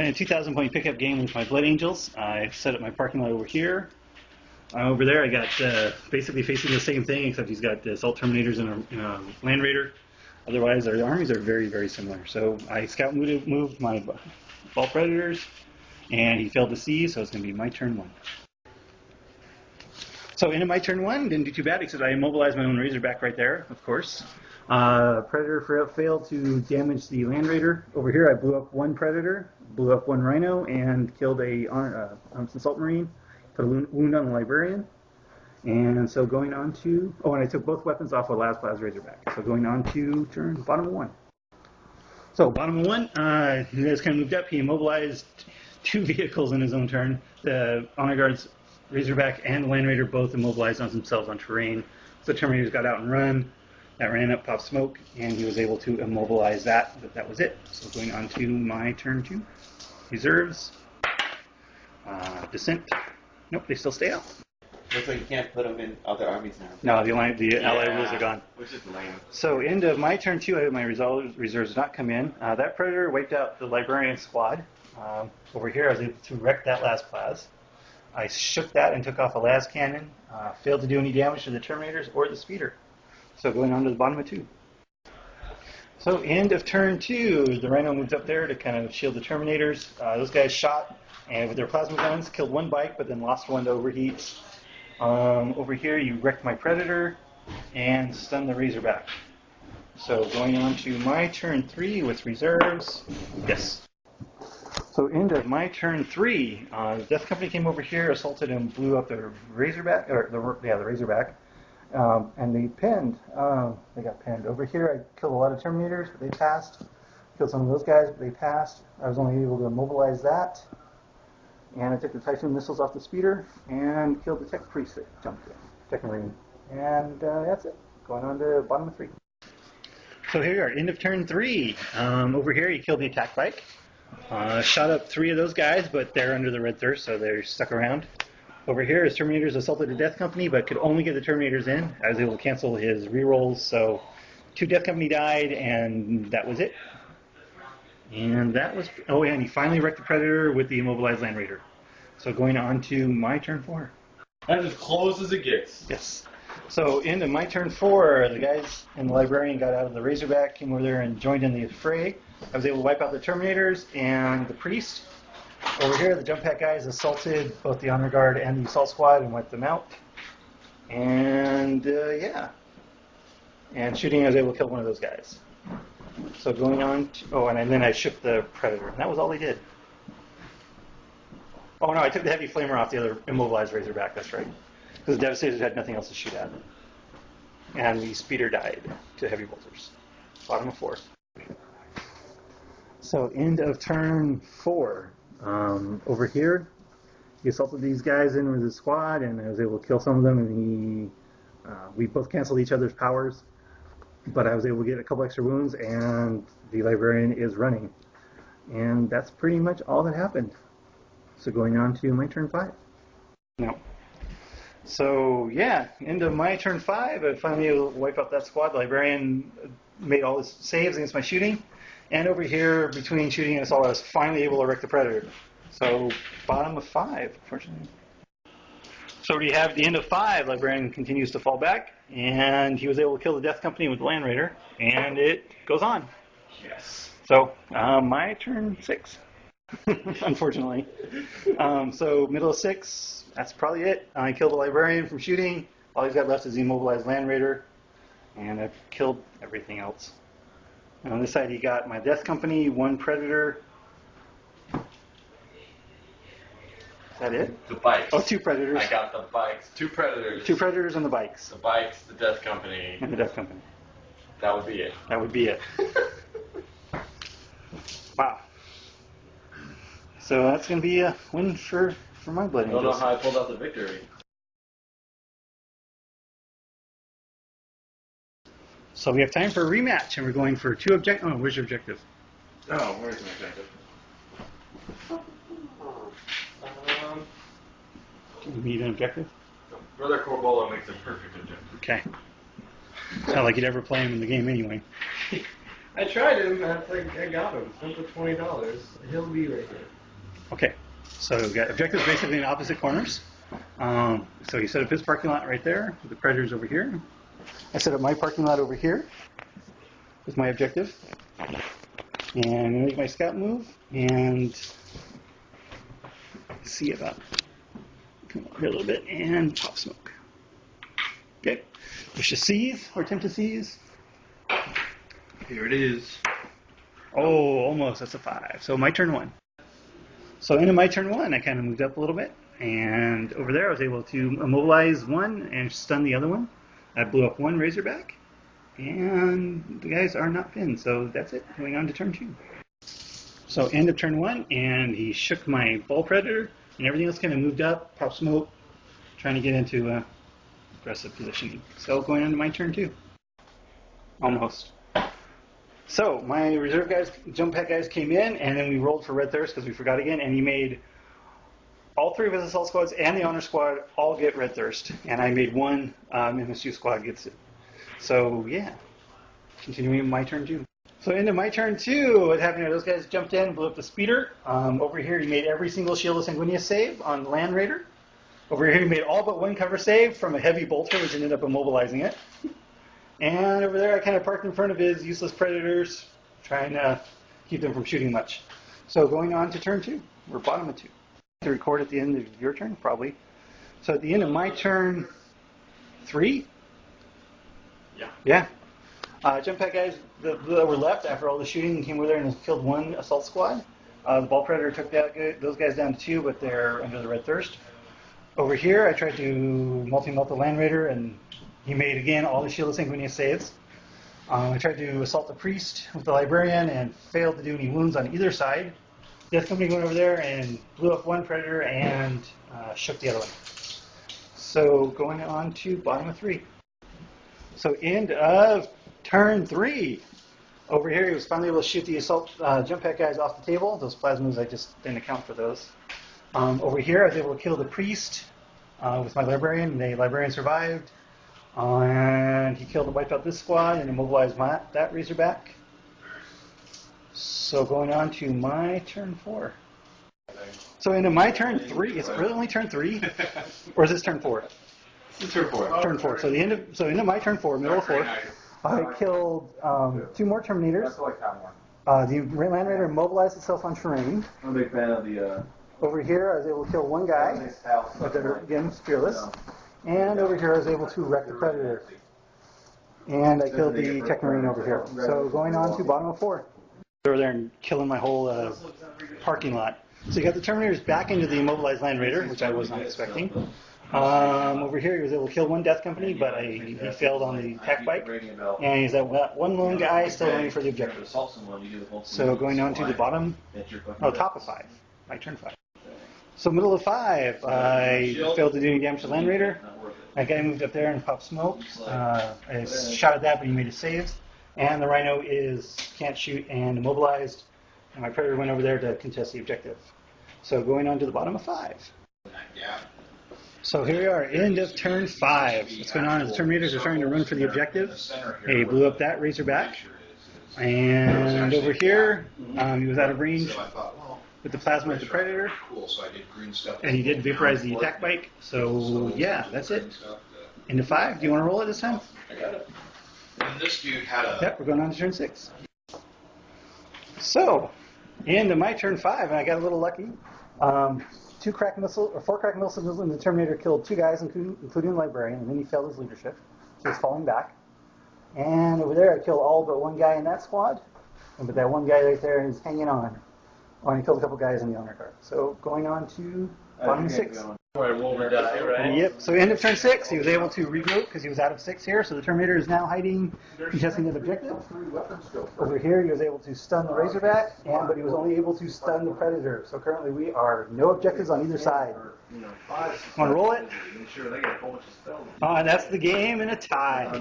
playing a 2,000 point pickup game with my Blood Angels. I set up my parking lot over here. Over there I got basically facing the same thing, except he's got Assault Terminators and a Land Raider. Otherwise our armies are very, very similar. So I scout moved my Ball Predators, and he failed to see, so it's going to be my turn 1. So into my turn 1, didn't do too bad, except I immobilized my own Razorback right there, of course. Predator failed to damage the Land Raider. Over here I blew up 1 Predator, blew up 1 Rhino, and killed a Assault Marine, put a wound on the Librarian. And so going on to... Oh, and I took both weapons off of Las Razorback. So going on to bottom of 1. So bottom of 1, he guys kind of moved up. He immobilized 2 vehicles in his own turn. The Honor Guard's Razorback and Land Raider both immobilized on themselves on terrain. So the Terminators got out and run. That ran up, popped smoke, and he was able to immobilize that, but that was it. So going on to my turn 2. Reserves. Descent. Nope, they still stay out. Looks like you can't put them in other armies now. No, the ally rules are gone. Which is lame. So end of my turn 2, I had my reserves not come in. That Predator wiped out the Librarian squad. Over here I was able to wreck that last Plas. I shook that and took off a las cannon. Failed to do any damage to the Terminators or the Speeder. So going on to the bottom of 2. So end of turn 2, the Rhino moved up there to kind of shield the Terminators. Those guys shot, and with their plasma guns, killed 1 bike, but then lost 1 to overheat. Over here you wrecked my Predator and stunned the Razorback. So going on to my turn 3 with reserves. Yes. So end of my turn 3, the Death Company came over here, assaulted and blew up the Razorback, the Razorback, and they pinned. They got pinned. Over here I killed a lot of Terminators, but they passed. Killed some of those guys, but they passed. I was only able to immobilize that. And I took the Typhoon missiles off the Speeder and killed the Tech Priest that jumped in, Tech Marine. And that's it. Going on to bottom of 3. So here we are, end of turn 3. Over here he killed the attack bike. Shot up 3 of those guys, but they're under the Red Thirst, so they're stuck around. Over here his Terminators assaulted the Death Company, but could only get the Terminators in. I was able to cancel his rerolls, so 2 Death Company died, and that was it. And that was... Oh, yeah, and he finally wrecked the Predator with the immobilized Land Raider. So going on to my turn 4. That's as close as it gets. Yes. So into my turn 4, the guys in the Librarian got out of the Razorback, came over there and joined in the fray. I was able to wipe out the Terminators and the Priest. Over here, the Jump Pack guys assaulted both the Honor Guard and the Assault Squad and wiped them out. And, yeah. And shooting, I was able to kill 1 of those guys. So going on to... Oh, and then I shook the Predator. And that was all he did. Oh, no, I took the Heavy Flamer off the other immobilized Razorback. That's right. Because the Devastators had nothing else to shoot at. And the Speeder died to Heavy Bolters. Bottom of 4. So end of turn 4. Over here, he assaulted these guys in with his squad, and I was able to kill some of them, and we both canceled each other's powers, but I was able to get a couple extra wounds, and the Librarian is running. And that's pretty much all that happened. So going on to my turn 5. No. So yeah, end of my turn 5, I finally wiped out that squad. The Librarian made all his saves against my shooting. And over here, between shooting and assault, I was finally able to wreck the Predator. So, bottom of 5, unfortunately. So we have the end of 5. Librarian continues to fall back, and he was able to kill the Death Company with the Land Raider, and it goes on. Yes. So, my turn 6, unfortunately. So, middle of 6, that's probably it. I killed the Librarian from shooting. All he's got left is the immobilized Land Raider, and I've killed everything else. And on this side, he got my Death Company, 1 Predator. Is that it? The bikes. Oh, 2 Predators. I got the bikes. 2 Predators. 2 Predators and the bikes. The bikes, the Death Company. And the Death Company. That would be it. That would be it. Wow. So that's going to be a win for my Blood I don't know Angels. how I pulled out the victory. So we have time for a rematch, and we're going for 2 objectives. Oh, where's your objective? Oh, where's my objective? Do you need an objective? Brother Corbola makes a perfect objective. Okay. It's not like you'd ever play him in the game anyway. I tried him. I got him. Spent the $20. He'll be right here. Okay, so we've got objectives basically in opposite corners. So he set up his parking lot right there, with the predators over here. I set up my parking lot over here with my objective. And I'm going to make my scout move and see about, come over here a little bit and pop smoke. Okay, push to seize or attempt to seize. Here it is. Oh, almost, that's a 5. So my turn 1. So into my turn 1, I kind of moved up a little bit. And over there, I was able to immobilize one and stun the other one. I blew up one Razorback. And the guys are not pinned, so that's it. Going on to turn 2. So end of turn 1, and he shook my Ball Predator, and everything else kind of moved up, pop smoke, trying to get into aggressive positioning. So going on to my turn 2. Almost. So my reserve guys, jump pack guys came in, and then we rolled for Red Thirst because we forgot again, and he made all 3 of his assault squads and the honor squad all get Red Thirst, and I made one MSU squad gets it. So yeah, continuing my turn 2. So into my turn 2, what happened here? Those guys jumped in, blew up the speeder. Over here, he made every single Shield of Sanguinius save on the Land Raider. Over here, he made all but one cover save from a heavy bolter, which ended up immobilizing it. And over there, I kind of parked in front of his useless predators, trying to keep them from shooting much. So going on to turn 2. We're bottom of 2. To record at the end of your turn, probably. So at the end of my turn 3. Yeah. Jump pack guys that were left after all the shooting came over there and killed one assault squad. The Ball Predator took those guys down to 2, but they're under the Red Thirst. Over here, I tried to multi-melt the Land Raider, and he made, again, all the Shield of Sanguinius saves. I tried to assault the Priest with the Librarian and failed to do any wounds on either side. Death Company went over there and blew up one Predator and shook the other one. So going on to bottom of 3. So end of turn 3. Over here, he was finally able to shoot the assault jump pack guys off the table. Those plasmas, I just didn't account for those. Over here, I was able to kill the Priest with my Librarian. The Librarian survived. And he killed and wiped out this squad and immobilized that Razorback. So going on to my turn 4. So into my turn 3, is it really only turn 3? Or is this turn 4? It's turn 4. Turn 4. So into my turn 4, middle of 4, I killed 2 more Terminators. The Land Raider immobilized itself on terrain. I'm a big fan of the... Over here, I was able to kill one guy, but they're, again, fearless. And over here, I was able to wreck the Predator. And I killed the Tech Marine over here. So going on to bottom of 4. Over there and killing my whole parking lot. So you got the Terminators back into the immobilized Land Raider, which I was not expecting. Over here, he was able to kill one Death Company, but he failed on the attack bike. And he's that one lone guy still running for the objective. So going on to the bottom, top of 5. My turn 5. So middle of 5, I failed to do any damage to Land Raider. That guy moved up there and popped smoke. I shot at that, but he made a save. And the Rhino can't shoot and immobilized. And my Predator went over there to contest the objective. So going on to the bottom of 5. So here we are, end of turn 5. What's going on is the Terminators are trying to run for the objective. They blew up that Razorback. And over here, he was out of range with the plasma of the Predator. And he did vaporize the attack bike. So yeah, that's it. Into 5. Do you want to roll it this time? I got it. And this dude had a... Yep, we're going on to turn 6. So, into my turn 5, and I got a little lucky. 4 crack missiles in the Terminator killed 2 guys, including the Librarian, and then he failed his leadership, so he's falling back. And over there, I killed all but one guy in that squad, but that one guy right there is hanging on. Oh, and he killed a couple guys in the honor card. So going on to bottom 6. Roll or die, right? Yep. So end of turn 6, he was able to regroup because he was out of 6 here. So the Terminator is now hiding, contesting his objective. Over here, he was able to stun the Razorback, but he was only able to stun the Predator. So currently, we are no objectives on either side. Want to roll it? And that's the game in a tie.